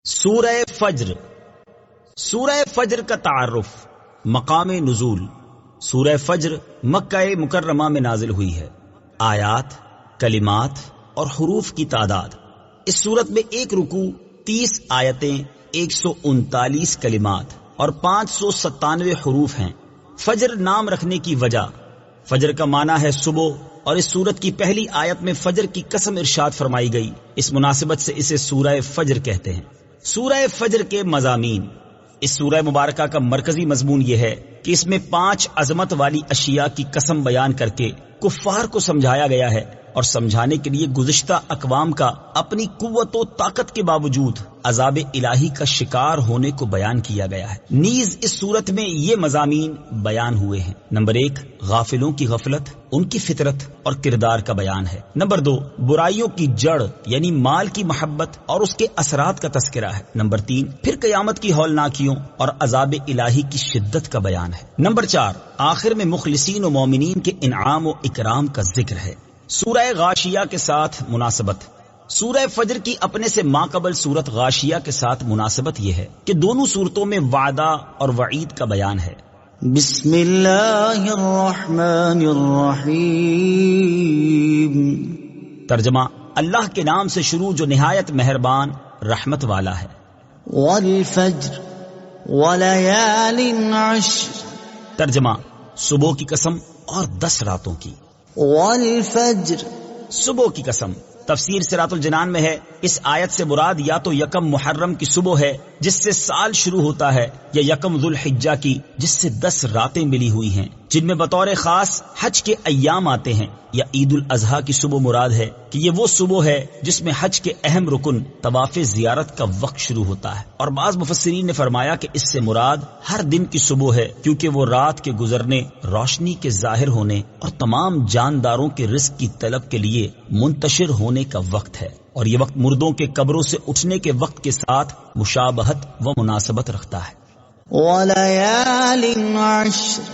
سورہ فجر. سورہ فجر کا تعارف. مقام نزول. سورہ فجر مکہ مکرمہ میں نازل ہوئی ہے. آیات، کلمات اور حروف کی تعداد. اس سورت میں ایک رکوع، 30 آیتیں، 139 کلمات اور 597 حروف ہیں. فجر نام رکھنے کی وجہ. فجر کا معنی ہے صبح، اور اس سورت کی پہلی آیت میں فجر کی قسم ارشاد فرمائی گئی. اس مناسبت سے اسے سورہ فجر کہتے ہیں. سورہ فجر کے مضامین. اس سورہ مبارکہ کا مرکزی مضمون یہ ہے کہ اس میں 5 عظمت والی اشیاء کی قسم بیان کر کے کفار کو سمجھایا گیا ہے، اور سمجھانے کے لیے گزشتہ اقوام کا اپنی قوت و طاقت کے باوجود عذاب الہی کا شکار ہونے کو بیان کیا گیا ہے. نیز اس صورت میں یہ مضامین بیان ہوئے ہیں. نمبر 1، غافلوں کی غفلت، ان کی فطرت اور کردار کا بیان ہے. نمبر 2، برائیوں کی جڑ یعنی مال کی محبت اور اس کے اثرات کا تذکرہ ہے. نمبر 3، پھر قیامت کی ہولناکیوں اور عذاب الہی کی شدت کا بیان ہے. نمبر 4، آخر میں مخلصین و مومنین کے انعام و اکرام کا ذکر ہے. سورہ غاشیہ کے ساتھ مناسبت. سورہ فجر کی اپنے سے ماقبل سورت غاشیہ کے ساتھ مناسبت یہ ہے کہ دونوں صورتوں میں وعدہ اور وعید کا بیان ہے. بسم اللہ الرحمن الرحیم. ترجمہ: اللہ کے نام سے شروع جو نہایت مہربان رحمت والا ہے. والفجر وليال عشر. ترجمہ: صبح کی قسم اور 10 راتوں کی. والفجر، صبح کی قسم. تفسیر صراط الجنان میں ہے اس آیت سے مراد یا تو یکم محرم کی صبح ہے جس سے سال شروع ہوتا ہے، یا یکم ذوالحجہ کی جس سے 10 راتیں ملی ہوئی ہیں جن میں بطور خاص حج کے ایام آتے ہیں، یا عید الاضحیٰ کی صبح مراد ہے کہ یہ وہ صبح ہے جس میں حج کے اہم رکن طواف زیارت کا وقت شروع ہوتا ہے. اور بعض مفسرین نے فرمایا کہ اس سے مراد ہر دن کی صبح ہے، کیونکہ وہ رات کے گزرنے، روشنی کے ظاہر ہونے اور تمام جانداروں کے رزق کی طلب کے لیے منتشر ہونے کا وقت ہے، اور یہ وقت مردوں کے قبروں سے اٹھنے کے وقت کے ساتھ مشابہت و مناسبت رکھتا ہے. ولیال عشر،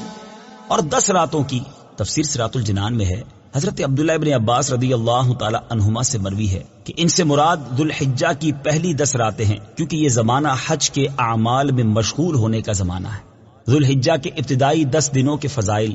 اور 10 راتوں کی. تفسیر صراط الجنان میں ہے حضرت عبداللہ ابن عباس رضی اللہ تعالی عنہما سے مروی ہے کہ ان سے مراد ذوالحجہ کی پہلی 10 راتیں ہیں، کیونکہ یہ زمانہ حج کے اعمال میں مشغول ہونے کا زمانہ ہے. ذوالحجہ کے ابتدائی 10 دنوں کے فضائل.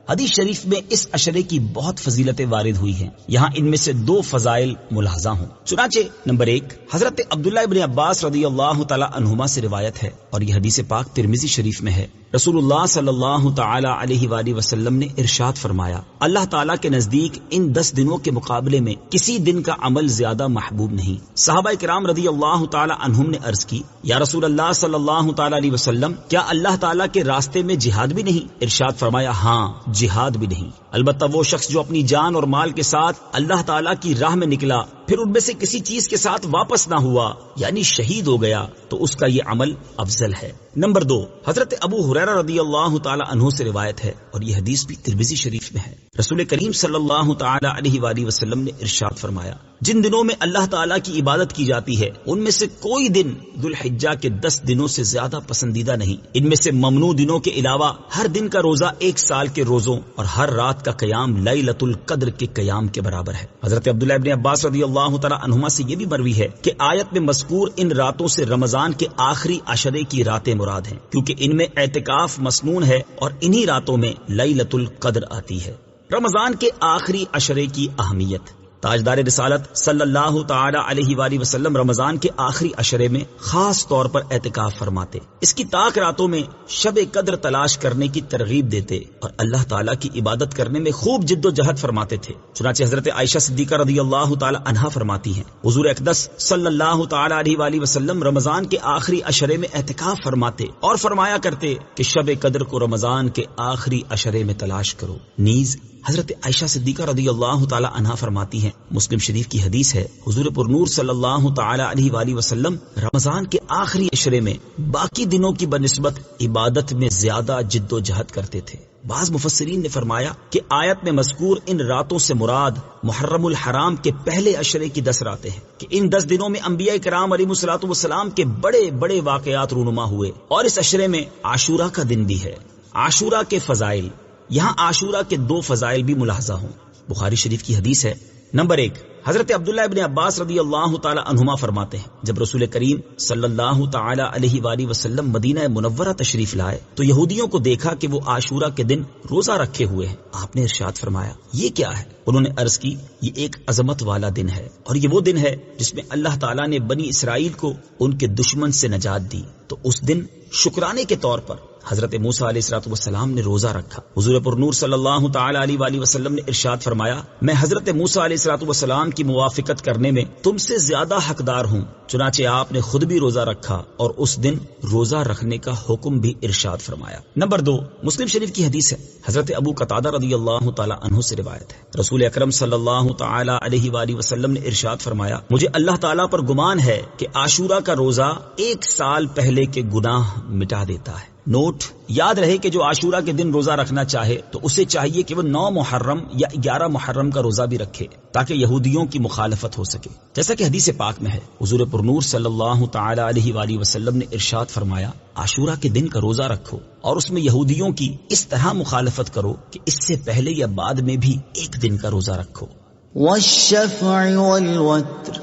حدیث شریف میں اس عشرے کی بہت فضیلتیں وارد ہوئی ہیں، یہاں ان میں سے 2 فضائل ملاحظہ ہوں. چنانچہ نمبر 1، حضرت عبداللہ ابن عباس رضی اللہ تعالی عنہما سے روایت ہے، اور یہ حدیث پاک ترمذی شریف میں ہے. رسول اللہ صلی اللہ تعالی علیہ وآلہ وسلم نے ارشاد فرمایا، اللہ تعالیٰ کے نزدیک ان 10 دنوں کے مقابلے میں کسی دن کا عمل زیادہ محبوب نہیں. صحابہ کرام رضی اللہ تعالی عنہم نے عرض کی، یا رسول اللہ صلی اللہ تعالی علیہ وسلم، کیا اللہ تعالیٰ کے راستے میں جہاد بھی نہیں؟ ارشاد فرمایا، ہاں، جہاد بھی نہیں، البتہ وہ شخص جو اپنی جان اور مال کے ساتھ اللہ تعالیٰ کی راہ میں نکلا، پھر ان میں سے کسی چیز کے ساتھ واپس نہ ہوا، یعنی شہید ہو گیا، تو اس کا یہ عمل افضل ہے. نمبر 2، حضرت ابو ہریرہ رضی اللہ تعالی عنہ سے روایت ہے، اور یہ حدیث بھی ترمذی شریف میں ہے. رسول کریم صلی اللہ تعالی علیہ وآلہ وسلم نے ارشاد فرمایا، جن دنوں میں اللہ تعالیٰ کی عبادت کی جاتی ہے ان میں سے کوئی دن ذوالحجہ کے 10 دنوں سے زیادہ پسندیدہ نہیں. ان میں سے ممنوع دنوں کے علاوہ ہر دن کا روزہ 1 سال کے روزوں اور ہر رات کا قیام لیلۃ القدر کے قیام کے برابر ہے. حضرت عبداللہ ابن عباس رضی اللہ تعالی عنہما سے یہ بھی مروی ہے کہ آیت میں مذکور ان راتوں سے رمضان کے آخری عشرے کی راتیں مراد ہیں، کیونکہ ان میں اعتکاف مسنون ہے اور انہی راتوں میں لیلۃ القدر آتی ہے. رمضان کے آخری عشرے کی اہمیت. تاجدار رسالت صلی اللہ تعالی علیہ وآلہ وسلم رمضان کے آخری عشرے میں خاص طور پر اعتکاف فرماتے، اس کی طاق راتوں میں شب قدر تلاش کرنے کی ترغیب دیتے اور اللہ تعالیٰ کی عبادت کرنے میں خوب جد و جہد فرماتے تھے. چنانچہ حضرت عائشہ صدیقہ رضی اللہ تعالی عنہا فرماتی ہیں، حضور اقدس صلی اللہ تعالی علیہ وآلہ وسلم رمضان کے آخری عشرے میں اعتکاف فرماتے اور فرمایا کرتے کہ شب قدر کو رمضان کے آخری عشرے میں تلاش کرو. نیز حضرت عائشہ صدیقہ رضی اللہ تعالی عنہا فرماتی ہیں، مسلم شریف کی حدیث ہے، حضور پرنور صلی اللہ تعالی علیہ وآلہ وسلم رمضان کے آخری عشرے میں باقی دنوں کی بنسبت عبادت میں زیادہ جد و جہد کرتے تھے. بعض مفسرین نے فرمایا کہ آیت میں مذکور ان راتوں سے مراد محرم الحرام کے پہلے عشرے کی 10 راتیں ہیں، کہ ان 10 دنوں میں انبیاء کرام علیہم الصلوۃ والسلام کے بڑے بڑے واقعات رونما ہوئے، اور اس عشرے میں عاشورہ کا دن بھی ہے. عاشورہ کے فضائل. یہاں عاشورہ کے 2 فضائل بھی ملاحظہ ہوں. بخاری شریف کی حدیث ہے، نمبر 1، حضرت عبداللہ ابن عباس رضی اللہ تعالی عنہما فرماتے ہیں جب رسول کریم صلی اللہ تعالی علیہ وآلہ وسلم مدینہ منورہ تشریف لائے تو یہودیوں کو دیکھا کہ وہ عاشورہ کے دن روزہ رکھے ہوئے ہیں۔ آپ نے ارشاد فرمایا یہ کیا ہے؟ انہوں نے عرض کی یہ ایک عظمت والا دن ہے اور یہ وہ دن ہے جس میں اللہ تعالیٰ نے بنی اسرائیل کو ان کے دشمن سے نجات دی، تو اس دن شکرانے کے طور پر حضرت موسیٰ علیہ الصلوۃ والسلام نے روزہ رکھا۔ حضور پر نور صلی اللہ تعالی علیہ وآلہ وسلم نے ارشاد فرمایا میں حضرت موسیٰ علیہ الصلوۃ والسلام کی موافقت کرنے میں تم سے زیادہ حقدار ہوں، چنانچہ آپ نے خود بھی روزہ رکھا اور اس دن روزہ رکھنے کا حکم بھی ارشاد فرمایا۔ نمبر 2، مسلم شریف کی حدیث ہے، حضرت ابو قتادہ رضی اللہ تعالی عنہ سے روایت ہے، رسول اکرم صلی اللہ تعالی علیہ وآلہ وسلم نے ارشاد فرمایا مجھے اللہ تعالیٰ پر گمان ہے کہ عاشورہ کا روزہ 1 سال پہلے کے گناہ مٹا دیتا ہے۔ نوٹ، یاد رہے کہ جو عاشورہ کے دن روزہ رکھنا چاہے تو اسے چاہیے کہ وہ 9 محرم یا 11 محرم کا روزہ بھی رکھے تاکہ یہودیوں کی مخالفت ہو سکے، جیسا کہ حدیث پاک میں ہے۔ حضور پر نور صلی اللہ تعالی علیہ وآلہ وسلم نے ارشاد فرمایا عاشورہ کے دن کا روزہ رکھو اور اس میں یہودیوں کی اس طرح مخالفت کرو کہ اس سے پہلے یا بعد میں بھی 1 دن کا روزہ رکھو۔ والشفع والوتر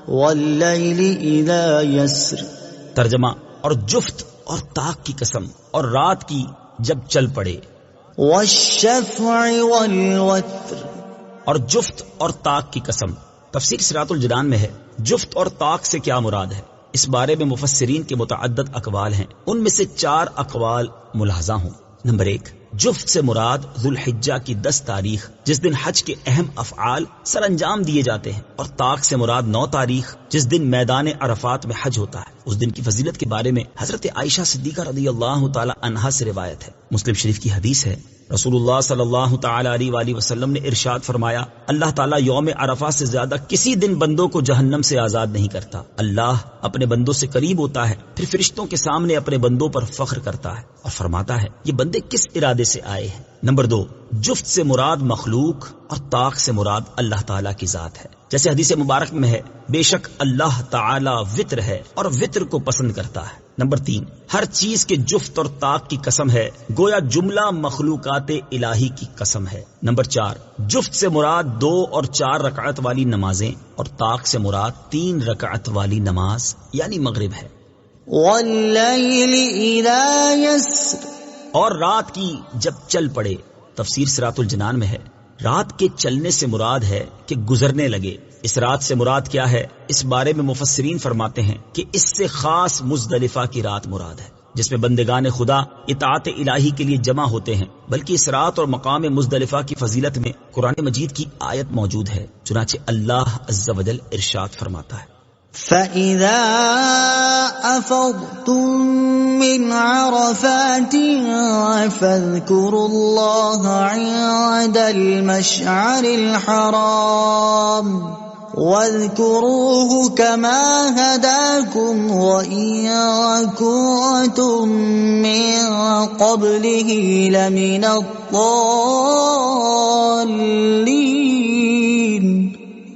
واللیل اذا یسر۔ ترجمہ، اور جفت اور طاق کی قسم اور رات کی جب چل پڑے۔ والشفع والوتر، اور جفت اور طاق کی قسم۔ تفسیر صراط الجنان میں ہے جفت اور طاق سے کیا مراد ہے، اس بارے میں مفسرین کے متعدد اقوال ہیں، ان میں سے 4 اقوال ملاحظہ ہوں۔ نمبر 1، جفت سے مراد ذوالحجہ کی 10 تاریخ جس دن حج کے اہم افعال سر انجام دیے جاتے ہیں، اور طاق سے مراد 9 تاریخ جس دن میدان عرفات میں حج ہوتا ہے۔ اس دن کی فضیلت کے بارے میں حضرت عائشہ صدیقہ رضی اللہ تعالی عنہا سے روایت ہے، مسلم شریف کی حدیث ہے، رسول اللہ صلی اللہ تعالی علیہ وآلہ وسلم نے ارشاد فرمایا اللہ تعالیٰ یوم عرفہ سے زیادہ کسی دن بندوں کو جہنم سے آزاد نہیں کرتا۔ اللہ اپنے بندوں سے قریب ہوتا ہے، پھر فرشتوں کے سامنے اپنے بندوں پر فخر کرتا ہے اور فرماتا ہے یہ بندے کس ارادے سے آئے ہیں۔ نمبر 2، جفت سے مراد مخلوق اور طاق سے مراد اللہ تعالیٰ کی ذات ہے، جیسے حدیث مبارک میں ہے بے شک اللہ تعالیٰ وطر ہے اور وطر کو پسند کرتا ہے۔ نمبر 3، ہر چیز کے جفت اور طاق کی قسم ہے، گویا جملہ مخلوقات الہی کی قسم ہے۔ نمبر 4، جفت سے مراد 2 اور 4 رکعت والی نمازیں اور طاق سے مراد 3 رکعت والی نماز یعنی مغرب ہے۔ واللیل اذا یسر، اور رات کی جب چل پڑے۔ تفسیر صراط الجنان میں ہے رات کے چلنے سے مراد ہے کہ گزرنے لگے۔ اس رات سے مراد کیا ہے، اس بارے میں مفسرین فرماتے ہیں کہ اس سے خاص مزدلفہ کی رات مراد ہے جس میں بندگان خدا اطاعت الہی کے لیے جمع ہوتے ہیں، بلکہ اس رات اور مقام مزدلفہ کی فضیلت میں قرآن مجید کی آیت موجود ہے، چنانچہ اللہ عز و جل ارشاد فرماتا ہے فَإِذَا أَفَضْتُم مِّنْ عَرَفَاتٍ فَاذْكُرُوا اللَّهَ عِندَ الْمَشْعَرِ الْحَرَامِ وَاذْكُرُوهُ كَمَا هَدَاكُمْ وَإِن كُنتُم مِّن قَبْلِهِ لَمِنَ الضَّالِّينَ۔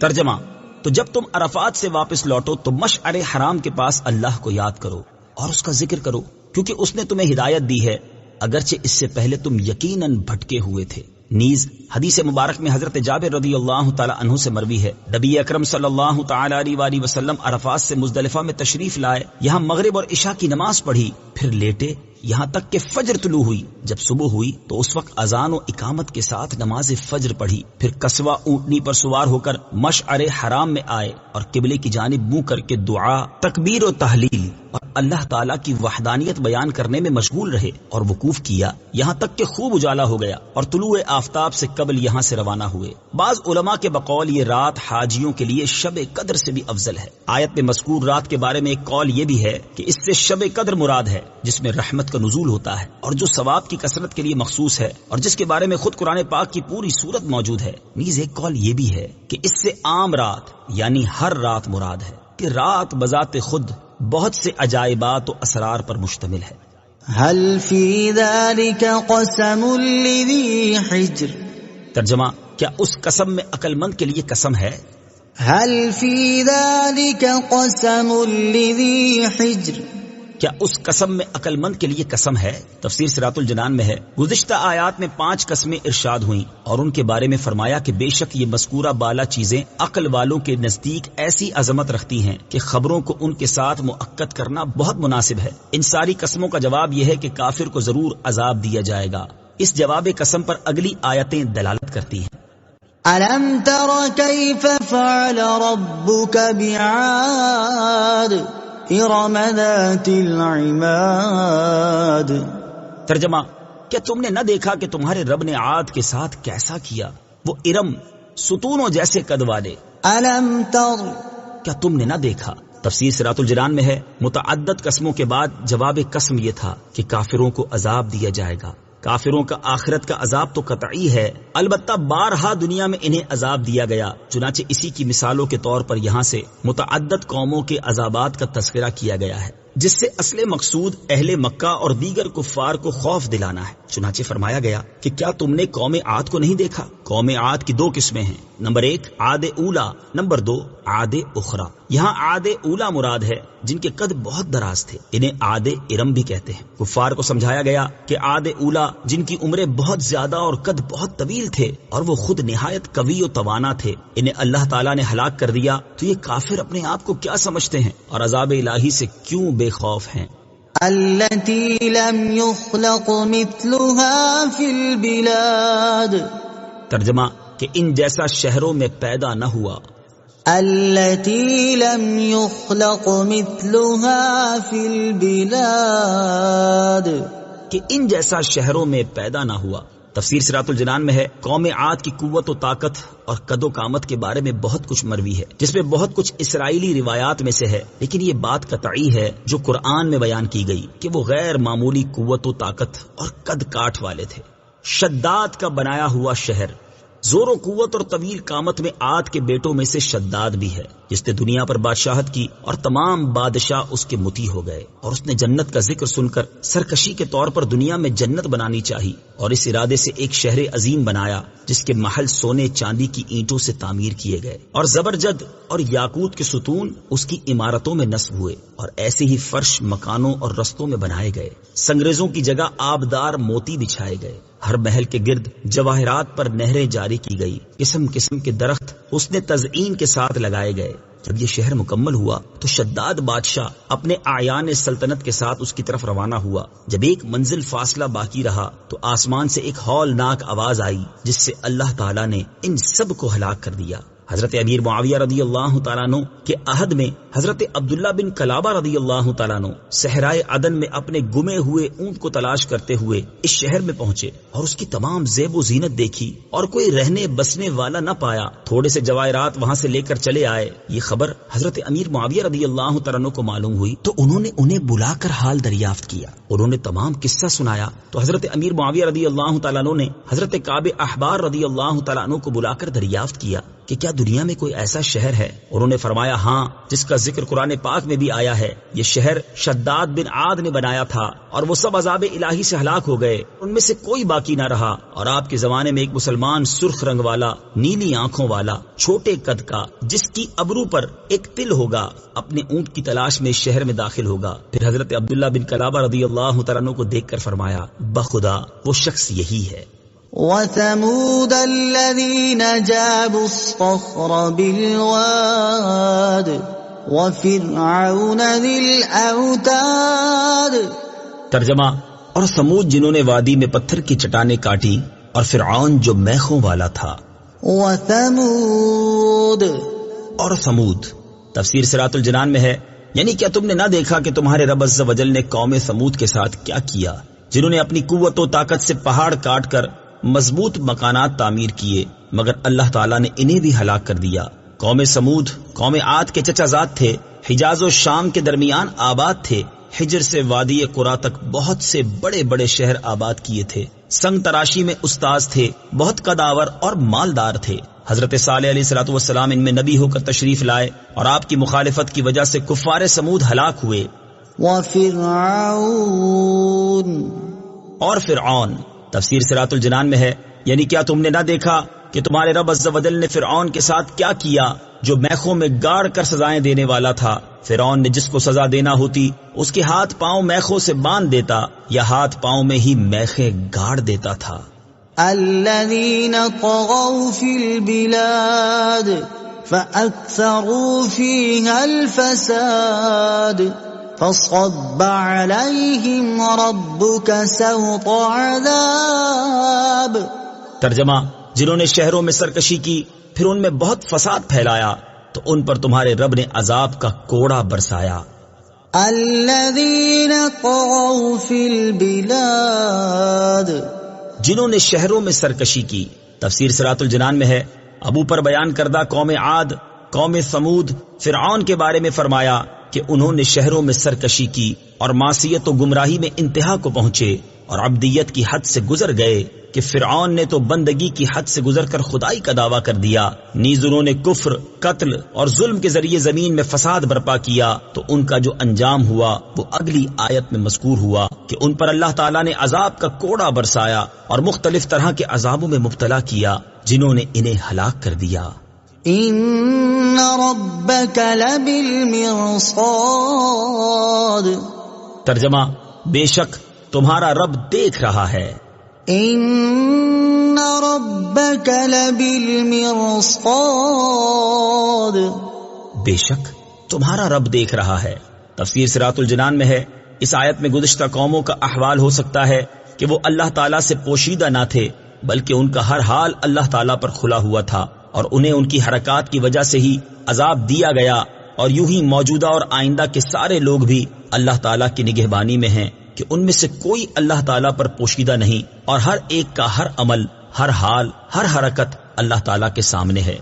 ترجمہ، تو جب تم عرفات سے واپس لوٹو تو مشعر حرام کے پاس اللہ کو یاد کرو اور اس کا ذکر کرو، کیونکہ اس نے تمہیں ہدایت دی ہے اگرچہ اس سے پہلے تم یقیناً بھٹکے ہوئے تھے۔ نیز حدیث مبارک میں حضرت جابر رضی اللہ تعالی عنہ سے مروی ہے نبی اکرم صلی اللہ تعالی علیہ وآلہ وسلم عرفات سے مزدلفہ میں تشریف لائے، یہاں مغرب اور عشاء کی نماز پڑھی، پھر لیٹے یہاں تک کہ فجر طلوع ہوئی۔ جب صبح ہوئی تو اس وقت اذان و اقامت کے ساتھ نماز فجر پڑھی، پھر قصوہ اونٹنی پر سوار ہو کر مشعر حرام میں آئے اور قبلے کی جانب منہ کر کے دعا، تکبیر و تحلیل اور اللہ تعالیٰ کی وحدانیت بیان کرنے میں مشغول رہے اور وقوف کیا یہاں تک کہ خوب اجالا ہو گیا اور طلوع آفتاب سے قبل یہاں سے روانہ ہوئے۔ بعض علماء کے بقول یہ رات حاجیوں کے لیے شب قدر سے بھی افضل ہے۔ آیت میں مذکور رات کے بارے میں ایک قول یہ بھی ہے کہ اس سے شب قدر مراد ہے جس میں رحمت کا نزول ہوتا ہے اور جو ثواب کی کثرت کے لیے مخصوص ہے اور جس کے بارے میں خود قرآن پاک کی پوری سورت موجود ہے۔ نیز ایک قول یہ بھی ہے کہ اس سے عام رات یعنی ہر رات مراد ہے کہ رات بذات خود بہت سے عجائبات و اسرار پر مشتمل ہے۔ هل في ذلك قسم لذي حجر، ترجمہ، کیا اس قسم میں عقل مند کے لیے قسم ہے؟ هل في ذلك قسم لذي حجر، کیا اس قسم میں عقل مند کے لیے قسم ہے؟ تفسیر صراط الجنان میں ہے، گزشتہ آیات میں 5 قسمیں ارشاد ہوئیں اور ان کے بارے میں فرمایا کہ بے شک یہ مذکورہ بالا چیزیں عقل والوں کے نزدیک ایسی عظمت رکھتی ہیں کہ خبروں کو ان کے ساتھ مؤکد کرنا بہت مناسب ہے۔ ان ساری قسموں کا جواب یہ ہے کہ کافر کو ضرور عذاب دیا جائے گا۔ اس جواب قسم پر اگلی آیتیں دلالت کرتی ہیں۔ أَلَمْ تَرَ كَيْفَ فَعَلَ رَبُّكَ بِعَادٍ إِرَمَ ذَاتِ الْعِمَادِ۔ ترجمہ، کیا تم نے نہ دیکھا کہ تمہارے رب نے عاد کے ساتھ کیسا کیا؟ وہ ارم، ستونوں جیسے قد والے۔ أَلَمْ تَرَ، کیا تم نے نہ دیکھا؟ تفسیر صراط الجنان میں ہے، متعدد قسموں کے بعد جواب قسم یہ تھا کہ کافروں کو عذاب دیا جائے گا۔ کافروں کا آخرت کا عذاب تو قطعی ہے، البتہ بارہا دنیا میں انہیں عذاب دیا گیا، چنانچہ اسی کی مثالوں کے طور پر یہاں سے متعدد قوموں کے عذابات کا تذکرہ کیا گیا ہے، جس سے اصل مقصود اہل مکہ اور دیگر کفار کو خوف دلانا ہے۔ چنانچہ فرمایا گیا کہ کیا تم نے قوم عاد کو نہیں دیکھا؟ قوم عاد کی 2 قسمیں ہیں، نمبر 1 عاد اولا، نمبر 2 عاد اخرى۔ یہاں عاد اولا مراد ہے جن کے قد بہت دراز تھے، انہیں عاد ارم بھی کہتے ہیں۔ کفار کو سمجھایا گیا کہ عاد اولا جن کی عمریں بہت زیادہ اور قد بہت طویل تھے اور وہ خود نہایت قوی و توانا تھے، انہیں اللہ تعالیٰ نے ہلاک کر دیا، تو یہ کافر اپنے آپ کو کیا سمجھتے ہیں اور عذاب الہی سے کیوں بے خوف ہیں؟ التي لم يخلق مثلها في البلاد۔ ترجمہ، کہ ان جیسا شہروں میں پیدا نہ ہوا۔ التي لم يخلق مثلها في البلاد، کہ ان جیسا شہروں میں پیدا نہ ہوا۔ تفسیر صراط الجنان میں ہے، قوم عاد کی قوت و طاقت اور قد و قامت کے بارے میں بہت کچھ مروی ہے، جس میں بہت کچھ اسرائیلی روایات میں سے ہے، لیکن یہ بات قطعی ہے جو قرآن میں بیان کی گئی کہ وہ غیر معمولی قوت و طاقت اور قد کاٹ والے تھے۔ شداد کا بنایا ہوا شہر، زور و قوت اور طویل قامت میں عاد کے بیٹوں میں سے شداد بھی ہے، جس نے دنیا پر بادشاہت کی اور تمام بادشاہ اس کے مطیع ہو گئے، اور اس نے جنت کا ذکر سن کر سرکشی کے طور پر دنیا میں جنت بنانی چاہی اور اس ارادے سے ایک شہر عظیم بنایا جس کے محل سونے چاندی کی اینٹوں سے تعمیر کیے گئے اور زبرجد اور یاقوت کے ستون اس کی عمارتوں میں نصب ہوئے، اور ایسے ہی فرش مکانوں اور رستوں میں بنائے گئے، سنگریزوں کی جگہ آبدار موتی بچھائے گئے، ہر محل کے گرد جواہرات پر نہریں جاری کی گئی، قسم قسم کے درخت اس نے تزئین کے ساتھ لگائے گئے۔ جب یہ شہر مکمل ہوا تو شداد بادشاہ اپنے اعیان سلطنت کے ساتھ اس کی طرف روانہ ہوا۔ جب ایک منزل فاصلہ باقی رہا تو آسمان سے ایک ہولناک آواز آئی جس سے اللہ تعالیٰ نے ان سب کو ہلاک کر دیا۔ حضرت امیر معاویہ رضی اللہ تعالیٰ عنہ کے عہد میں حضرت عبداللہ بن کلابہ رضی اللہ تعالیٰ عنہ صحرائے عدن میں اپنے گمے ہوئے اونٹ کو تلاش کرتے ہوئے اس شہر میں پہنچے اور اس کی تمام زیب و زینت دیکھی اور کوئی رہنے بسنے والا نہ پایا۔ تھوڑے سے جواہرات وہاں سے لے کر چلے آئے۔ یہ خبر حضرت امیر معاویہ رضی اللہ تعالیٰ عنہ کو معلوم ہوئی تو انہوں نے انہیں بلا کر حال دریافت کیا، انہوں نے تمام قصہ سنایا تو حضرت امیر معاویہ رضی اللہ تعالیٰ عنہ نے حضرت کعب احبار رضی اللہ تعالیٰ عنہ کو بلا کر دریافت کیا کہ کیا دنیا میں کوئی ایسا شہر ہے؟ انہوں نے فرمایا ہاں، جس کا ذکر قرآن پاک میں بھی آیا ہے۔ یہ شہر شداد بن عاد نے بنایا تھا اور وہ سب عذاب الہی سے ہلاک ہو گئے، ان میں سے کوئی باقی نہ رہا۔ اور آپ کے زمانے میں ایک مسلمان سرخ رنگ والا، نیلی آنکھوں والا، چھوٹے قد کا، جس کی ابرو پر ایک تل ہوگا، اپنے اونٹ کی تلاش میں شہر میں داخل ہوگا۔ پھر حضرت عبداللہ بن کلابہ رضی اللہ تعالیٰ عنہ کو دیکھ کر فرمایا بخدا وہ شخص یہی ہے۔ وَثَمُودَ الَّذِينَ جَابُوا الصَّخْرَ بِالْوَادِ وَفِرْعَوْنَ ذِي الْأَوْتَادِ۔ ترجمہ، اور سمود جنہوں نے وادی میں پتھر کی چٹانیں کاٹی، اور فرعون جو میخوں والا تھا۔ وَثَمُودَ، اور سمود۔ تفسیر صراط الجنان میں ہے، یعنی کیا تم نے نہ دیکھا کہ تمہارے رب عز و جل نے قوم سمود کے ساتھ کیا کیا، جنہوں نے اپنی قوت و طاقت سے پہاڑ کاٹ کر مضبوط مکانات تعمیر کیے، مگر اللہ تعالیٰ نے انہیں بھی ہلاک کر دیا۔ قوم سمود قوم عاد کے چچا زاد تھے، حجاز و شام کے درمیان آباد تھے، حجر سے وادی قرا تک بہت سے بڑے بڑے شہر آباد کیے تھے، سنگ تراشی میں استاذ تھے، بہت قداور اور مالدار تھے۔ حضرت صالح علیہ الصلوۃ والسلام ان میں نبی ہو کر تشریف لائے اور آپ کی مخالفت کی وجہ سے کفار سمود ہلاک ہوئے۔ وَفِرْعَوْنَ، اور فرعون۔ تفسیر صراط الجنان میں ہے، یعنی کیا تم نے نہ دیکھا کہ تمہارے رب عز و جل نے فرعون کے ساتھ کیا کیا جو میخوں میں گاڑ کر سزائیں دینے والا تھا؟ فرعون نے جس کو سزا دینا ہوتی اس کے ہاتھ پاؤں میخوں سے باندھ دیتا یا ہاتھ پاؤں میں ہی میخیں گاڑ دیتا تھا۔ الذين طغوا في البلاد فأكثروا فيها الفساد فصب عليهم ربك سوط عذاب۔ ترجمہ، جنہوں نے شہروں میں سرکشی کی پھر ان میں بہت فساد پھیلایا تو ان پر تمہارے رب نے عذاب کا کوڑا برسایا۔ الذين طغوا في البلاد، جنہوں نے شہروں میں سرکشی کی۔ تفسیر صراط الجنان میں ہے، ابو پر بیان کردہ قوم عاد، قوم ثمود، فرعون کے بارے میں فرمایا کہ انہوں نے شہروں میں سرکشی کی اور معصیت و گمراہی میں انتہا کو پہنچے اور عبدیت کی حد سے گزر گئے کہ فرعون نے تو بندگی کی حد سے گزر کر خدائی کا دعویٰ کر دیا، نیز انہوں نے کفر، قتل اور ظلم کے ذریعے زمین میں فساد برپا کیا، تو ان کا جو انجام ہوا وہ اگلی آیت میں مذکور ہوا کہ ان پر اللہ تعالیٰ نے عذاب کا کوڑا برسایا اور مختلف طرح کے عذابوں میں مبتلا کیا جنہوں نے انہیں ہلاک کر دیا۔ ان ربک لبالمرصاد، ترجمہ، بے شک تمہارا رب دیکھ رہا ہے۔ ان ربک لبالمرصاد، بے شک تمہارا رب دیکھ رہا ہے۔ تفسیر صراط الجنان میں ہے، اس آیت میں گزشتہ قوموں کا احوال ہو سکتا ہے کہ وہ اللہ تعالیٰ سے پوشیدہ نہ تھے، بلکہ ان کا ہر حال اللہ تعالیٰ پر کھلا ہوا تھا اور انہیں ان کی حرکات کی وجہ سے ہی عذاب دیا گیا، اور یوں ہی موجودہ اور آئندہ کے سارے لوگ بھی اللہ تعالیٰ کی نگہبانی میں ہیں کہ ان میں سے کوئی اللہ تعالیٰ پر پوشیدہ نہیں، اور ہر ایک کا ہر عمل، ہر حال، ہر حرکت اللہ تعالیٰ کے سامنے ہے۔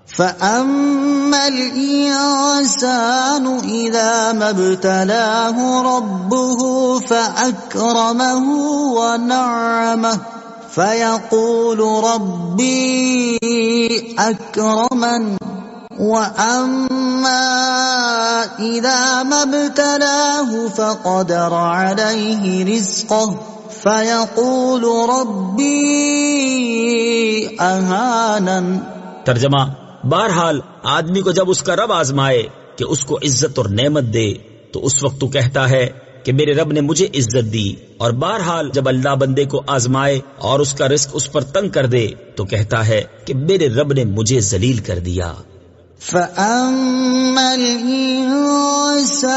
فَأَمَّا الْإِنسَانُ إِذَا مَا ابْتَلَاهُ رَبُّهُ فَأَكْرَمَهُ وَنَعَّمَهُ فَيَقُولُ رَبِّي أَكْرَمَنِ وَأَمَّا إِذَا مَا ابْتَلَاهُ فَقَدَرَ عَلَيْهِ رِزْقَهُ فَيَقُولُ رَبِّي أَهَانَنِ۔ ترجمہ، بہرحال آدمی کو جب اس کا رب آزمائے کہ اس کو عزت اور نعمت دے تو اس وقت تو کہتا ہے کہ میرے رب نے مجھے عزت دی، اور بہرحال جب اللہ بندے کو آزمائے اور اس کا رزق اس پر تنگ کر دے تو کہتا ہے کہ میرے رب نے مجھے ذلیل کر دیا۔ فَأَمَّا الْإِنسَانُ،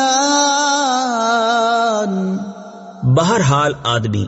بہرحال آدمی۔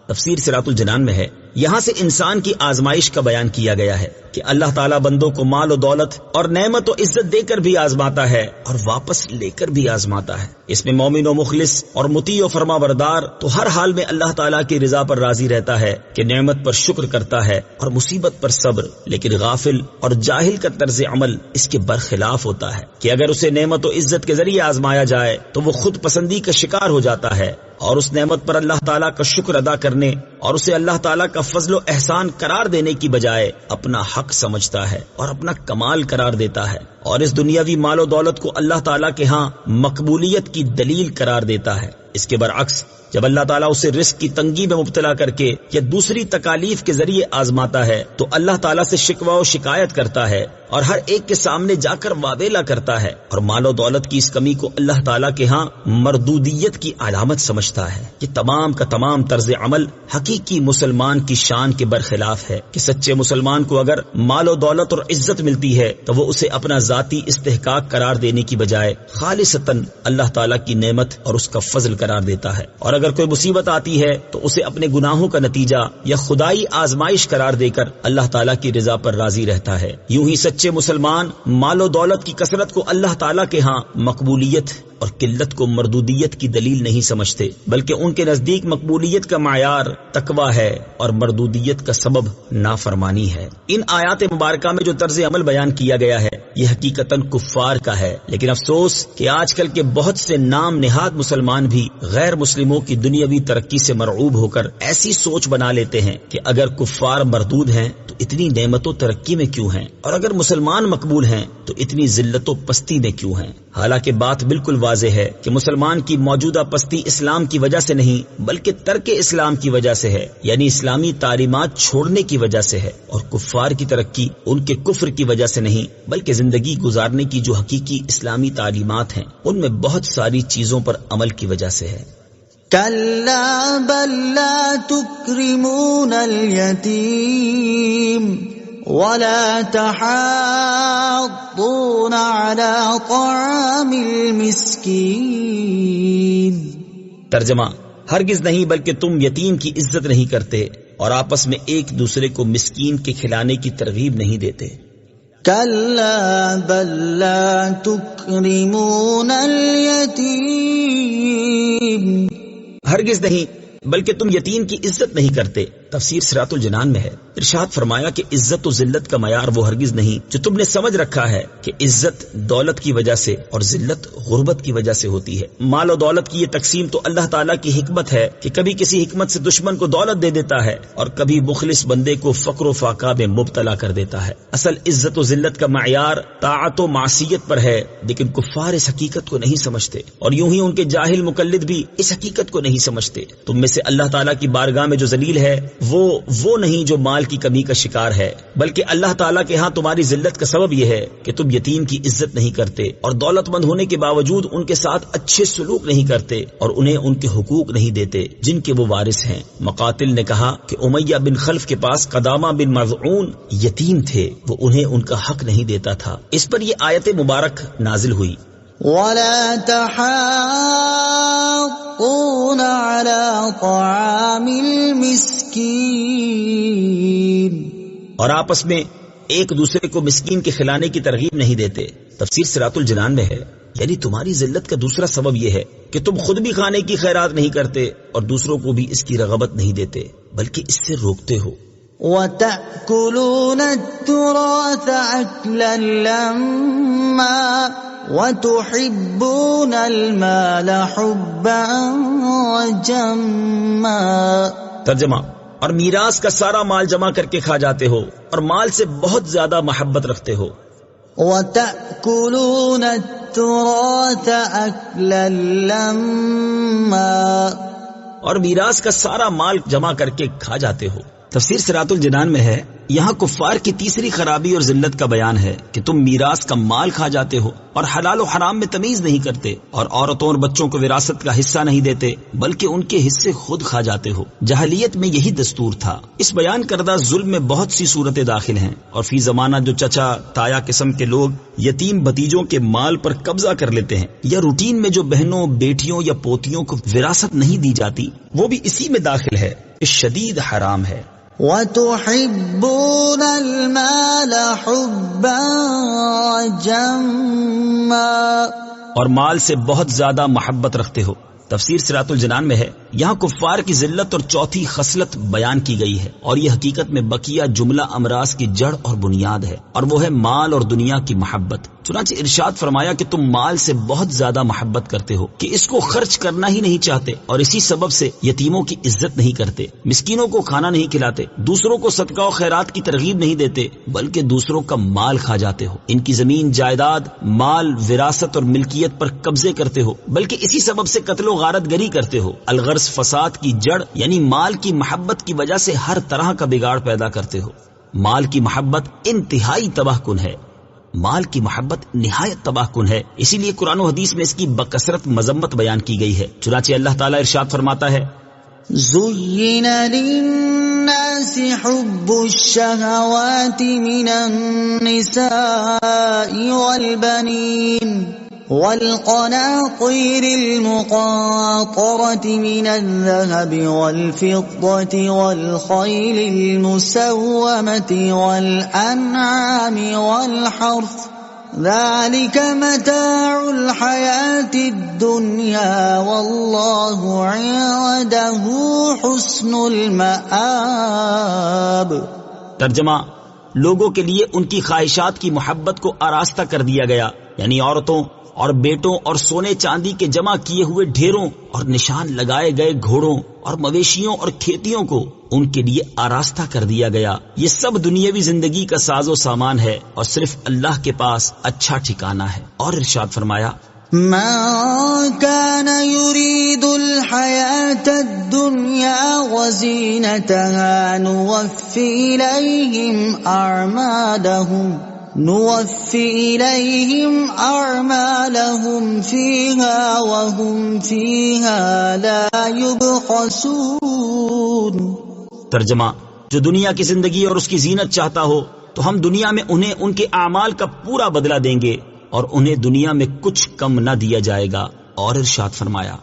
تفسیر صراط الجنان میں ہے، یہاں سے انسان کی آزمائش کا بیان کیا گیا ہے کہ اللہ تعالیٰ بندوں کو مال و دولت اور نعمت و عزت دے کر بھی آزماتا ہے اور واپس لے کر بھی آزماتا ہے۔ اس میں مومن و مخلص اور مطیع و فرما بردار تو ہر حال میں اللہ تعالیٰ کی رضا پر راضی رہتا ہے کہ نعمت پر شکر کرتا ہے اور مصیبت پر صبر، لیکن غافل اور جاہل کا طرز عمل اس کے برخلاف ہوتا ہے کہ اگر اسے نعمت و عزت کے ذریعے آزمایا جائے تو وہ خود پسندی کا شکار ہو جاتا ہے اور اس نعمت پر اللہ تعالیٰ کا شکر ادا کرنے اور اسے اللہ تعالیٰ کا فضل و احسان قرار دینے کی بجائے اپنا حق سمجھتا ہے اور اپنا کمال قرار دیتا ہے، اور اس دنیاوی مال و دولت کو اللہ تعالیٰ کے ہاں مقبولیت کی دلیل قرار دیتا ہے۔ اس کے برعکس جب اللہ تعالیٰ اسے رزق کی تنگی میں مبتلا کر کے یا دوسری تکالیف کے ذریعے آزماتا ہے تو اللہ تعالیٰ سے شکوہ و شکایت کرتا ہے اور ہر ایک کے سامنے جا کر واویلا کرتا ہے، اور مال و دولت کی اس کمی کو اللہ تعالیٰ کے ہاں مردودیت کی علامت سمجھتا ہے۔ یہ تمام کا تمام طرز عمل حقیقی مسلمان کی شان کے برخلاف ہے کہ سچے مسلمان کو اگر مال و دولت اور عزت ملتی ہے تو وہ اسے اپنا ذاتی استحقاق قرار دینے کی بجائے خالصتاً اللہ تعالیٰ کی نعمت اور اس کا فضل قرار دیتا ہے، اور اگر کوئی مصیبت آتی ہے تو اسے اپنے گناہوں کا نتیجہ یا خدائی آزمائش قرار دے کر اللہ تعالیٰ کی رضا پر راضی رہتا ہے۔ یوں ہی سچے مسلمان مال و دولت کی کثرت کو اللہ تعالیٰ کے ہاں مقبولیت اور قلت کو مردودیت کی دلیل نہیں سمجھتے، بلکہ ان کے نزدیک مقبولیت کا معیار تقویٰ ہے اور مردودیت کا سبب نافرمانی ہے۔ ان آیات مبارکہ میں جو طرز عمل بیان کیا گیا ہے یہ حقیقتاً کفار کا ہے، لیکن افسوس کہ آج کل کے بہت سے نام نہاد مسلمان بھی غیر مسلموں کی دنیاوی ترقی سے مرعوب ہو کر ایسی سوچ بنا لیتے ہیں کہ اگر کفار مردود ہیں تو اتنی نعمت و ترقی میں کیوں ہیں، اور اگر مسلمان مقبول ہیں تو اتنی ذلت و پستی میں کیوں ہیں۔ حالانکہ بات بالکل واضح ہے کہ مسلمان کی موجودہ پستی اسلام کی وجہ سے نہیں بلکہ ترک اسلام کی وجہ سے ہے، یعنی اسلامی تعلیمات چھوڑنے کی وجہ سے ہے، اور کفار کی ترقی ان کے کفر کی وجہ سے نہیں بلکہ زندگی گزارنے کی جو حقیقی اسلامی تعلیمات ہیں ان میں بہت ساری چیزوں پر عمل کی وجہ سے ہے۔ كلا بل لا تكرمون اليتيم ولا تحاضون على طعام المسكين۔ ترجمہ: ہرگز نہیں بلکہ تم یتیم کی عزت نہیں کرتے اور آپس میں ایک دوسرے کو مسکین کے کھلانے کی ترغیب نہیں دیتے۔ كلا بل لا تكرمون اليتيم، ہرگز نہیں بلکہ تم یتیم کی عزت نہیں کرتے۔ تفسیر صراط الجنان میں ہے، ارشاد فرمایا کہ عزت و ذلت کا معیار وہ ہرگز نہیں جو تم نے سمجھ رکھا ہے کہ عزت دولت کی وجہ سے اور ذلت غربت کی وجہ سے ہوتی ہے۔ مال و دولت کی یہ تقسیم تو اللہ تعالیٰ کی حکمت ہے کہ کبھی کسی حکمت سے دشمن کو دولت دے دیتا ہے اور کبھی مخلص بندے کو فقر و فاقہ میں مبتلا کر دیتا ہے۔ اصل عزت و ذلت کا معیار طاعت و معصیت پر ہے، لیکن کفار اس حقیقت کو نہیں سمجھتے، اور یوں ہی ان کے جاہل مقلد بھی اس حقیقت کو نہیں سمجھتے۔ تم میں سے اللہ تعالیٰ کی بارگاہ میں جو ذلیل ہے وہ نہیں جو مال کی کمی کا شکار ہے، بلکہ اللہ تعالیٰ کے ہاں تمہاری ذلت کا سبب یہ ہے کہ تم یتیم کی عزت نہیں کرتے اور دولت مند ہونے کے باوجود ان کے ساتھ اچھے سلوک نہیں کرتے اور انہیں ان کے حقوق نہیں دیتے جن کے وہ وارث ہیں۔ مقاتل نے کہا کہ امیہ بن خلف کے پاس قدامہ بن مظعون یتیم تھے، وہ انہیں ان کا حق نہیں دیتا تھا۔ اس پر یہ آیت مبارک نازل ہوئی، ولا تحاضون على طعام المسكين، اور آپس میں ایک دوسرے کو مسکین کے کھلانے کی ترغیب نہیں دیتے۔ تفسیر صراط الجنان میں ہے، یعنی تمہاری ذلت کا دوسرا سبب یہ ہے کہ تم خود بھی کھانے کی خیرات نہیں کرتے اور دوسروں کو بھی اس کی رغبت نہیں دیتے بلکہ اس سے روکتے ہو۔ وَتَأْكُلُونَ التُّرَاثَ أَكْلًا لَمًّا وَتُحِبُّونَ الْمَالَ حُبًّا جَمًّا۔ ترجمہ: اور میراث کا سارا مال جمع کر کے کھا جاتے ہو اور مال سے بہت زیادہ محبت رکھتے ہو۔ وَتَأْكُلُونَ التُّرَاثَ أَكْلًا لَمًّا، اور میراث کا سارا مال جمع کر کے کھا جاتے ہو۔ تفسیر صراط الجنان میں ہے، یہاں کفار کی تیسری خرابی اور ذلت کا بیان ہے کہ تم میراث کا مال کھا جاتے ہو اور حلال و حرام میں تمیز نہیں کرتے اور عورتوں اور بچوں کو وراثت کا حصہ نہیں دیتے بلکہ ان کے حصے خود کھا جاتے ہو۔ جاہلیت میں یہی دستور تھا۔ اس بیان کردہ ظلم میں بہت سی صورتیں داخل ہیں، اور فی زمانہ جو چچا تایا قسم کے لوگ یتیم بھتیجوں کے مال پر قبضہ کر لیتے ہیں، یا روٹین میں جو بہنوں، بیٹیوں یا پوتیوں کو وراثت نہیں دی جاتی، وہ بھی اسی میں داخل ہے۔ یہ شدید حرام ہے۔ وَتُحِبُّونَ الْمَالَ حُبًّا جَمًّا، اور مال سے بہت زیادہ محبت رکھتے ہو۔ تفسیر صراط الجنان میں ہے، یہاں کفار کی ذلت اور چوتھی خصلت بیان کی گئی ہے، اور یہ حقیقت میں بقیہ جملہ امراض کی جڑ اور بنیاد ہے، اور وہ ہے مال اور دنیا کی محبت۔ چنانچہ ارشاد فرمایا کہ تم مال سے بہت زیادہ محبت کرتے ہو کہ اس کو خرچ کرنا ہی نہیں چاہتے، اور اسی سبب سے یتیموں کی عزت نہیں کرتے، مسکینوں کو کھانا نہیں کھلاتے، دوسروں کو صدقہ و خیرات کی ترغیب نہیں دیتے بلکہ دوسروں کا مال کھا جاتے ہو، ان کی زمین جائیداد، مال، وراثت اور ملکیت پر قبضے کرتے ہو، بلکہ اسی سبب سے قتل و غارت گری کرتے ہو۔ الغرض فساد کی جڑ یعنی مال کی محبت کی وجہ سے ہر طرح کا بگاڑ پیدا کرتے ہو۔ مال کی محبت انتہائی تباہ کن ہے، مال کی محبت نہایت تباہ کن ہے، اسی لیے قرآن و حدیث میں اس کی بکثرت مذمت بیان کی گئی ہے۔ چنانچہ اللہ تعالیٰ ارشاد فرماتا ہے، زُيِّنَ لِلنَّاسِ حُبُّ الشَّهَوَاتِ مِنَ النِّسَاءِ وَالْبَنِينَ وَالْقَنَاطِيرِ الْمُقَنطَرَةِ مِنَ الذَّهَبِ وَالْفِضَّةِ وَالْخَيْلِ الْمُسَوَّمَةِ وَالْأَنْعَامِ وَالْحَرْثِ ذَلِكَ مَتَاعُ الْحَيَاةِ الدُّنْيَا وَاللَّهُ عِندَهُ حُسْنُ الْمَآبِ۔ ترجمہ: لوگوں کے لیے ان کی خواہشات کی محبت کو آراستہ کر دیا گیا، یعنی عورتوں اور بیٹوں اور سونے چاندی کے جمع کیے ہوئے ڈھیروں اور نشان لگائے گئے گھوڑوں اور مویشیوں اور کھیتیوں کو ان کے لیے آراستہ کر دیا گیا۔ یہ سب دنیاوی زندگی کا ساز و سامان ہے اور صرف اللہ کے پاس اچھا ٹھکانہ ہے۔ اور ارشاد فرمایا، من كان يريد الحياة الدنيا وزينتها نوفي إليهم أعمالهم فيها وهم فيها لا يبخسون۔ ترجمہ، جو دنیا کی زندگی اور اس کی زینت چاہتا ہو تو ہم دنیا میں انہیں ان کے اعمال کا پورا بدلہ دیں گے اور انہیں دنیا میں کچھ کم نہ دیا جائے گا۔ اور ارشاد فرمایا،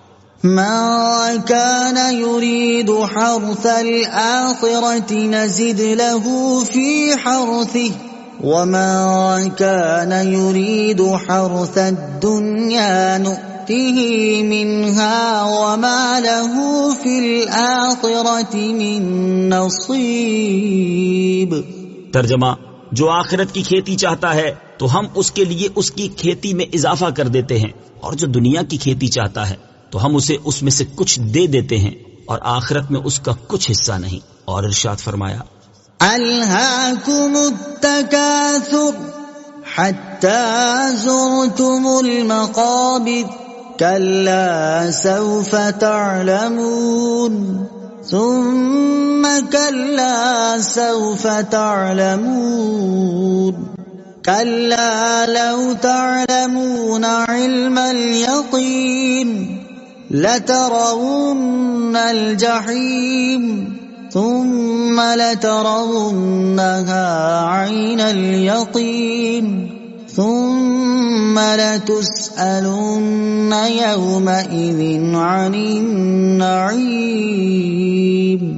من كان يريد حرث الآخرة نزد له في حرثه ومن كان يريد حرث الدنيا نؤته منها وما له في الآخرة من نصيب۔ ترجمہ، جو آخرت کی کھیتی چاہتا ہے تو ہم اس کے لیے اس کی کھیتی میں اضافہ کر دیتے ہیں، اور جو دنیا کی کھیتی چاہتا ہے تو ہم اسے اس میں سے کچھ دے دیتے ہیں، اور آخرت میں اس کا کچھ حصہ نہیں۔ اور ارشاد فرمایا، ألهاكم التكاثر حتى زرتم المقابر كلا سوف تعلمون ثم كلا سوف تعلمون كلا لو تعلمون علم اليقين لترون الجحيم ثم لترونها عين اليقين ثم لتسألن يومئذ عن النعيم۔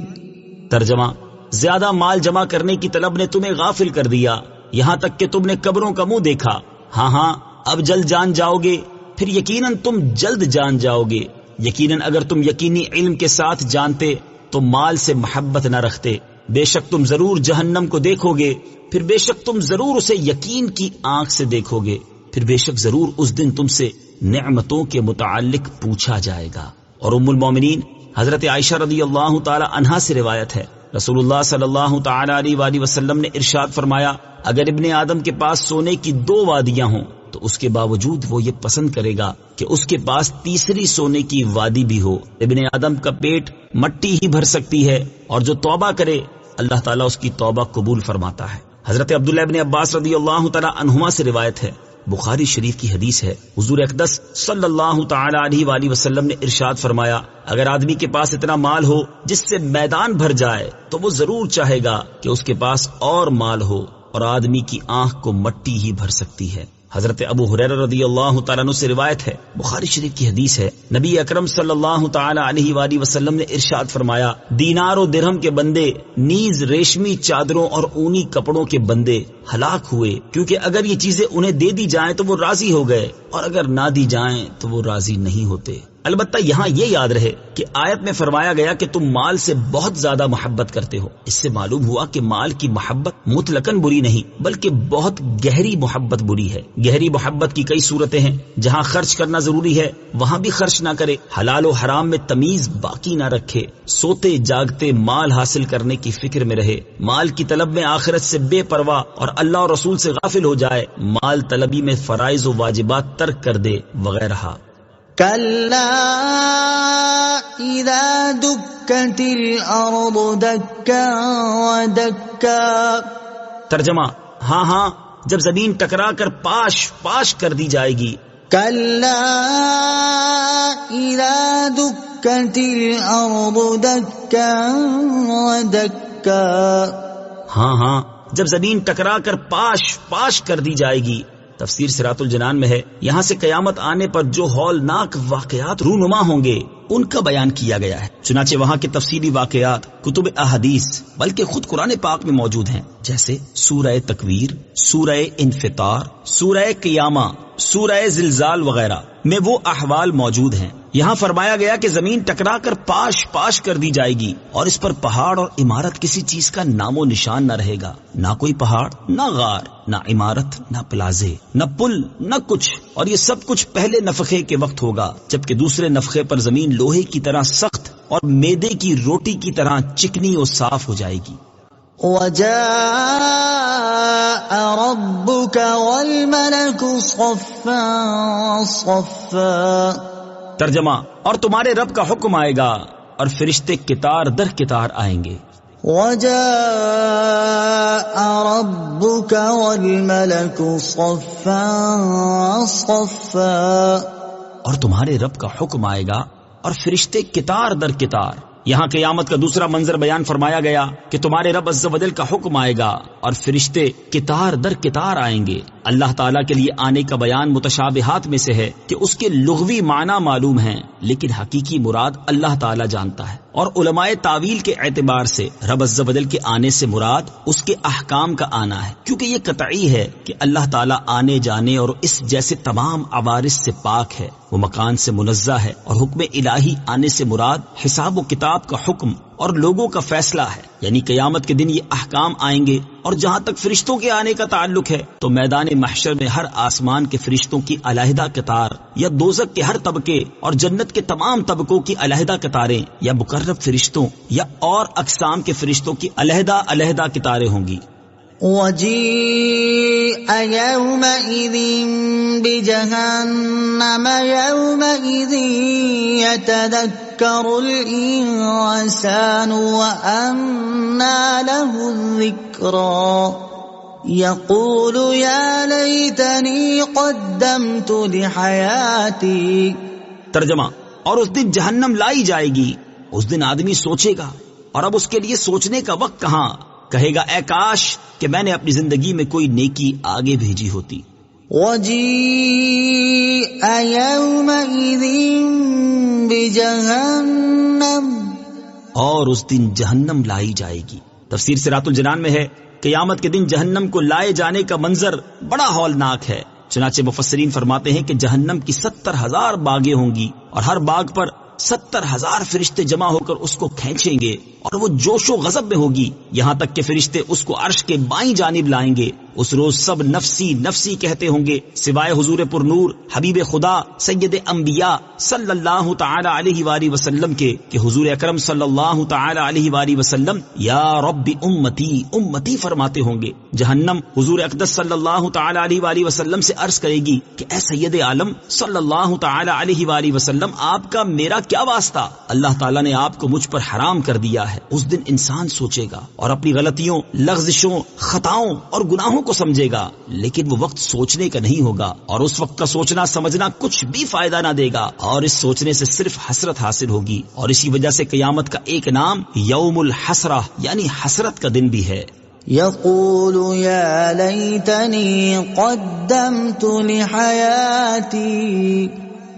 ترجمہ، زیادہ مال جمع کرنے کی طلب نے تمہیں غافل کر دیا یہاں تک کہ تم نے قبروں کا منہ دیکھا۔ ہاں اب جلد جان جاؤ گے، پھر یقیناً تم جلد جان جاؤ گے۔ یقیناً اگر تم یقینی علم کے ساتھ جانتے تو مال سے محبت نہ رکھتے۔ بے شک تم ضرور جہنم کو دیکھو گے، پھر بے شک تم ضرور اسے یقین کی آنکھ سے دیکھو گے، پھر بے شک ضرور اس دن تم سے نعمتوں کے متعلق پوچھا جائے گا۔ اور ام المومنین حضرت عائشہ رضی اللہ تعالی عنہا سے روایت ہے، رسول اللہ صلی اللہ تعالی علیہ وآلہ وسلم نے ارشاد فرمایا، اگر ابن آدم کے پاس سونے کی 2 وادیاں ہوں تو اس کے باوجود وہ یہ پسند کرے گا کہ اس کے پاس تیسری سونے کی وادی بھی ہو۔ ابن آدم کا پیٹ مٹی ہی بھر سکتی ہے، اور جو توبہ کرے اللہ تعالیٰ اس کی توبہ قبول فرماتا ہے۔ حضرت عبداللہ ابن عباس رضی اللہ تعالیٰ عنہما سے روایت ہے، بخاری شریف کی حدیث ہے، حضور اقدس صلی اللہ تعالیٰ علیہ وآلہ وسلم نے ارشاد فرمایا، اگر آدمی کے پاس اتنا مال ہو جس سے میدان بھر جائے تو وہ ضرور چاہے گا کہ اس کے پاس اور مال ہو، اور آدمی کی آنکھ کو مٹی ہی بھر سکتی ہے۔ حضرت ابو ہریرہ رضی اللہ تعالیٰ عنہ سے روایت ہے، بخاری شریف کی حدیث ہے، نبی اکرم صلی اللہ تعالیٰ علیہ وآلہ وسلم نے ارشاد فرمایا، دینار و درہم کے بندے نیز ریشمی چادروں اور اونی کپڑوں کے بندے ہلاک ہوئے، کیونکہ اگر یہ چیزیں انہیں دے دی جائیں تو وہ راضی ہو گئے، اور اگر نہ دی جائیں تو وہ راضی نہیں ہوتے۔ البتہ یہاں یہ یاد رہے کہ آیت میں فرمایا گیا کہ تم مال سے بہت زیادہ محبت کرتے ہو۔ اس سے معلوم ہوا کہ مال کی محبت مطلقاً بری نہیں، بلکہ بہت گہری محبت بری ہے۔ گہری محبت کی کئی صورتیں ہیں، جہاں خرچ کرنا ضروری ہے وہاں بھی خرچ نہ کرے، حلال و حرام میں تمیز باقی نہ رکھے، سوتے جاگتے مال حاصل کرنے کی فکر میں رہے، مال کی طلب میں آخرت سے بے پرواہ اور اللہ اور رسول سے غافل ہو جائے، مال طلبی میں فرائض و واجبات ترک کر دے، وغیرہ۔ كلا إذا دكت الأرض دكا ودكا۔ ترجمہ، ہاں جب زمین ٹکرا کر پاش پاش کر دی جائے گی۔ كلا إذا دكت الأرض دكا ودكا۔ ہاں جب زمین ٹکرا کر پاش پاش کر دی جائے گی۔ تفسیر صراط الجنان میں ہے، یہاں سے قیامت آنے پر جو ہولناک واقعات رونما ہوں گے ان کا بیان کیا گیا ہے۔ چنانچہ وہاں کے تفصیلی واقعات کتب احادیث بلکہ خود قرآن پاک میں موجود ہیں، جیسے سورہ تکویر، سورہ انفطار، سورہ قیامہ، سورہ زلزال وغیرہ میں وہ احوال موجود ہیں یہاں فرمایا گیا کہ زمین ٹکرا کر پاش پاش کر دی جائے گی اور اس پر پہاڑ اور عمارت کسی چیز کا نام و نشان نہ رہے گا، نہ کوئی پہاڑ، نہ غار، نہ عمارت، نہ پلازے، نہ پل، نہ کچھ، اور یہ سب کچھ پہلے نفخے کے وقت ہوگا، جبکہ دوسرے نفخے پر زمین لوہے کی طرح سخت اور میدے کی روٹی کی طرح چکنی اور صاف ہو جائے گی۔ وَجَاءَ رَبُّكَ وَالْمَلَكُ صَفًّا صَفًّا۔ ترجمہ، اور تمہارے رب کا حکم آئے گا اور فرشتے قطار در قطار آئیں گے۔ وَجَاءَ رَبُّكَ وَالْمَلَكُ صَفًّا صَفًّا۔ اور تمہارے رب کا حکم آئے گا اور فرشتے قطار در قطار۔ یہاں قیامت کا دوسرا منظر بیان فرمایا گیا کہ تمہارے رب عز و جل کا حکم آئے گا اور فرشتے قطار در قطار آئیں گے۔ اللہ تعالیٰ کے لیے آنے کا بیان متشابہات میں سے ہے کہ اس کے لغوی معنی معلوم ہیں، لیکن حقیقی مراد اللہ تعالیٰ جانتا ہے، اور علماء تعویل کے اعتبار سے رب عز و جل کے آنے سے مراد اس کے احکام کا آنا ہے، کیونکہ یہ قطعی ہے کہ اللہ تعالیٰ آنے جانے اور اس جیسے تمام عوارض سے پاک ہے، وہ مکان سے منزہ ہے، اور حکم الہی آنے سے مراد حساب و کتاب کا حکم اور لوگوں کا فیصلہ ہے، یعنی قیامت کے دن یہ احکام آئیں گے۔ اور جہاں تک فرشتوں کے آنے کا تعلق ہے تو میدان محشر میں ہر آسمان کے فرشتوں کی علیحدہ قطار، یا دوزخ کے ہر طبقے اور جنت کے تمام طبقوں کی علیحدہ قطاریں، یا مقرب فرشتوں یا اور اقسام کے فرشتوں کی علیحدہ علیحدہ قطاریں ہوں گی۔ وَجِيءَ يَوْمَئِذٍ بِجَهَنَّمَ يَوْمَئِذٍ يَتَذَكَّرُ الْإِنسَانُ وَأَنَّى لَهُ الذِّكْرَى يَقُولُ يَا لَيْتَنِي قَدَّمْتُ لِحَيَاتِي۔ ترجمہ، اور اس دن جہنم لائی جائے گی، اس دن آدمی سوچے گا، اور اب اس کے لیے سوچنے کا وقت کہاں، کہے گا اے کاش کہ میں نے اپنی زندگی میں کوئی نیکی آگے بھیجی ہوتی۔ وَجِيءَ يَوْمَئِذٍ بِجَهَنَّمَ، اور اس دن جہنم لائی جائے گی۔ تفسیر صراط الجنان میں ہے، قیامت کے دن جہنم کو لائے جانے کا منظر بڑا ہولناک ہے۔ چنانچہ مفسرین فرماتے ہیں کہ جہنم کی 70,000 باغیں ہوں گی، اور ہر باغ پر 70,000 فرشتے جمع ہو کر اس کو کھینچیں گے، اور وہ جوش و غضب میں ہوگی، یہاں تک کہ فرشتے اس کو عرش کے بائیں جانب لائیں گے۔ اس روز سب نفسی نفسی کہتے ہوں گے، سوائے حضور پر نور حبیب خدا سید انبیاء صلی اللہ تعالی علیہ وآلہ وسلم کے، کہ حضور اکرم صلی اللہ تعالی علیہ وآلہ وسلم یا رب امتی امتی فرماتے ہوں گے۔ جہنم حضور اقدس صلی اللہ تعالی علیہ وآلہ وسلم سے عرض کرے گی کہ اے سید عالم صلی اللہ تعالی علیہ وآلہ وسلم، آپ کا میرا کیا واسطہ؟ اللہ تعالیٰ نے آپ کو مجھ پر حرام کر دیا ہے۔ اس دن انسان سوچے گا اور اپنی غلطیوں، لغزشوں، خطاؤں اور گناہوں کو سمجھے گا، لیکن وہ وقت سوچنے کا نہیں ہوگا، اور اس وقت کا سوچنا سمجھنا کچھ بھی فائدہ نہ دے گا، اور اس سوچنے سے صرف حسرت حاصل ہوگی۔ اور اسی وجہ سے قیامت کا ایک نام یوم الحسرہ یعنی حسرت کا دن بھی ہے۔ يقول يا ليتني قدمت لحياتي،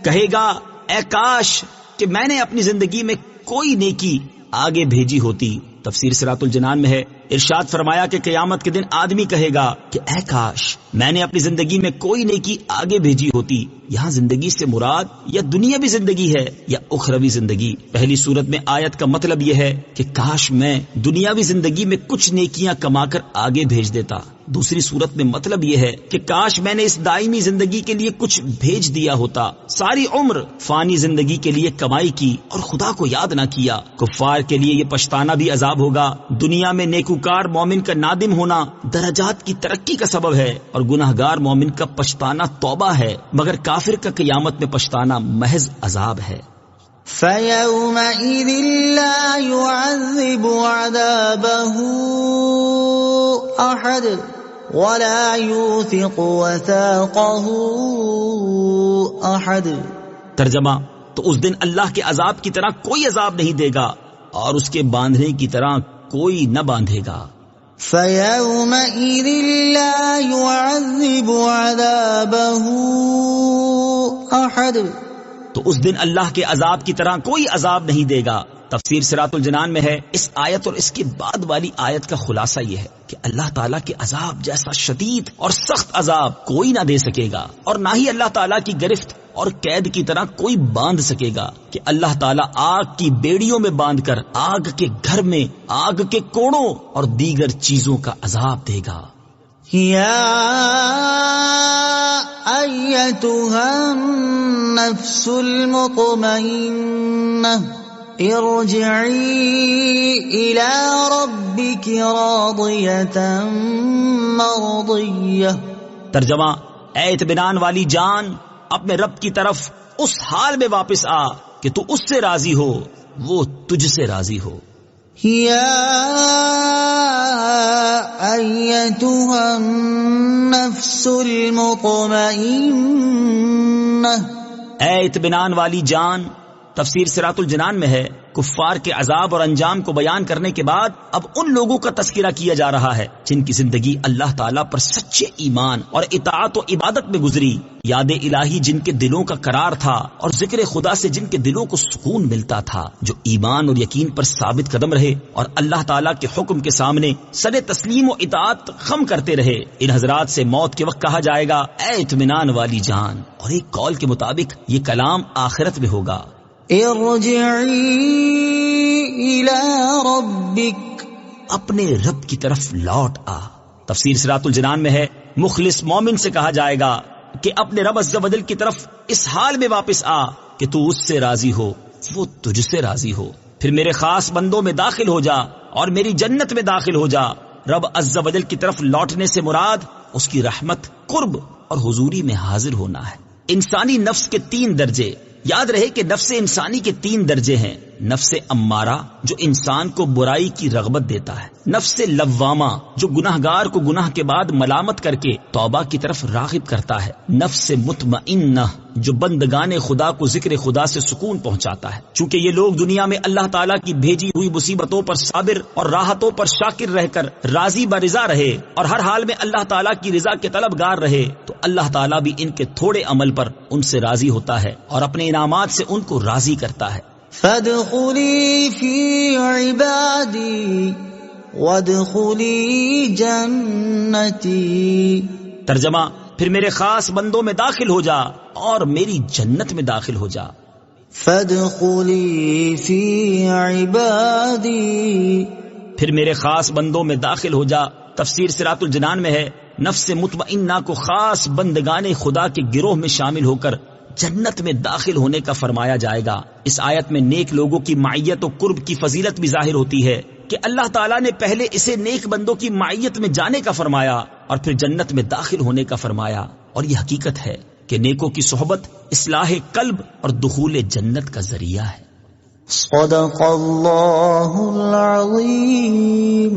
کہے گا اے کاش کہ میں نے اپنی زندگی میں کوئی نیکی آگے بھیجی ہوتی۔ تفسیر صراط الجنان میں ہے، ارشاد فرمایا کہ قیامت کے دن آدمی کہے گا کہ اے کاش میں نے اپنی زندگی میں کوئی نیکی آگے بھیجی ہوتی۔ یہاں زندگی سے مراد یا دنیاوی زندگی ہے یا اخروی زندگی۔ پہلی صورت میں آیت کا مطلب یہ ہے کہ کاش میں دنیاوی زندگی میں کچھ نیکیاں کما کر آگے بھیج دیتا۔ دوسری صورت میں مطلب یہ ہے کہ کاش میں نے اس دائمی زندگی کے لیے کچھ بھیج دیا ہوتا۔ ساری عمر فانی زندگی کے لیے کمائی کی اور خدا کو یاد نہ کیا۔ کفار کے لیے یہ پچھتانا بھی عذاب ہوگا۔ دنیا میں نیکوکار مومن کا نادم ہونا درجات کی ترقی کا سبب ہے، اور گناہگار مومن کا پچھتانا توبہ ہے، مگر کافر کا قیامت میں پچھتانا محض عذاب ہے۔ فَيَوْمَئِذٍ لَا يُعَذِّبُ عَذَابَهُ أَحَدٌ وَلَا يُوثِقُ وَثَاقَهُ أَحَدٌ۔ ترجمہ، تو اس دن اللہ کے عذاب کی طرح کوئی عذاب نہیں دے گا، اور اس کے باندھنے کی طرح کوئی نہ باندھے گا۔ فَيَوْمَئِذٍ لَا يُعَذِّبُ عَذَابَهُ أَحَدٌ، تو اس دن اللہ کے عذاب کی طرح کوئی عذاب نہیں دے گا۔ تفسیر صراط الجنان میں ہے، اس آیت اور اس کے بعد والی آیت کا خلاصہ یہ ہے کہ اللہ تعالیٰ کے عذاب جیسا شدید اور سخت عذاب کوئی نہ دے سکے گا، اور نہ ہی اللہ تعالیٰ کی گرفت اور قید کی طرح کوئی باندھ سکے گا کہ اللہ تعالیٰ آگ کی بیڑیوں میں باندھ کر آگ کے گھر میں آگ کے کوڑوں اور دیگر چیزوں کا عذاب دے گا. یا ایتھا النفس المطمئنہ ارجعی الی ربک راضیۃ مرضیہ. ترجمہ: اے اطمینان والی جان، اپنے رب کی طرف اس حال میں واپس آ کہ تو اس سے راضی ہو، وہ تجھ سے راضی ہو. یا ایتھا النفس المطمئنہ، اے اطمینان والی جان. تفسیر صراط الجنان میں ہے کفار کے عذاب اور انجام کو بیان کرنے کے بعد اب ان لوگوں کا تذکرہ کیا جا رہا ہے جن کی زندگی اللہ تعالیٰ پر سچے ایمان اور اطاعت و عبادت میں گزری. یاد الہی جن کے دلوں کا قرار تھا اور ذکر خدا سے جن کے دلوں کو سکون ملتا تھا، جو ایمان اور یقین پر ثابت قدم رہے اور اللہ تعالیٰ کے حکم کے سامنے سر تسلیم و اطاعت خم کرتے رہے. ان حضرات سے موت کے وقت کہا جائے گا اے اطمینان والی جان، اور ایک قول کے مطابق یہ کلام آخرت میں ہوگا. ارجعی الی ربک، اپنے رب کی طرف لوٹ آ. تفسیر صراط الجنان میں ہے مخلص مومن سے کہا جائے گا کہ اپنے رب عز و جل کی طرف اس حال میں واپس آ کہ تو اس سے راضی ہو، وہ تجھ سے راضی ہو. پھر میرے خاص بندوں میں داخل ہو جا اور میری جنت میں داخل ہو جا. رب عز و جل کی طرف لوٹنے سے مراد اس کی رحمت، قرب اور حضوری میں حاضر ہونا ہے. انسانی نفس کے 3 درجے. یاد رہے کہ نفس انسانی کے 3 درجے ہیں. نفس امارہ جو انسان کو برائی کی رغبت دیتا ہے، نفس لوامہ جو گناہگار کو گناہ کے بعد ملامت کر کے توبہ کی طرف راغب کرتا ہے، نفس مطمئنہ جو بندگان خدا کو ذکر خدا سے سکون پہنچاتا ہے. چونکہ یہ لوگ دنیا میں اللہ تعالیٰ کی بھیجی ہوئی مصیبتوں پر صابر اور راحتوں پر شاکر رہ کر راضی برضا رہے اور ہر حال میں اللہ تعالیٰ کی رضا کے طلبگار رہے، تو اللہ تعالیٰ بھی ان کے تھوڑے عمل پر ان سے راضی ہوتا ہے اور اپنے انعامات سے ان کو راضی کرتا ہے. فادخلی فی عبادی وادخلی جنتی. ترجمہ: پھر میرے خاص بندوں میں داخل ہو جا اور میری جنت میں داخل ہو جا. فادخلی فی عبادی، پھر میرے خاص بندوں میں داخل ہو جا. تفسیر صراط الجنان میں ہے نفس مطمئنہ کو خاص بندگان خدا کے گروہ میں شامل ہو کر جنت میں داخل ہونے کا فرمایا جائے گا. اس آیت میں نیک لوگوں کی معیت و قرب کی فضیلت بھی ظاہر ہوتی ہے کہ اللہ تعالیٰ نے پہلے اسے نیک بندوں کی معیت میں جانے کا فرمایا اور پھر جنت میں داخل ہونے کا فرمایا. اور یہ حقیقت ہے کہ نیکوں کی صحبت اصلاح قلب اور دخول جنت کا ذریعہ ہے. صدق اللہ العظیم.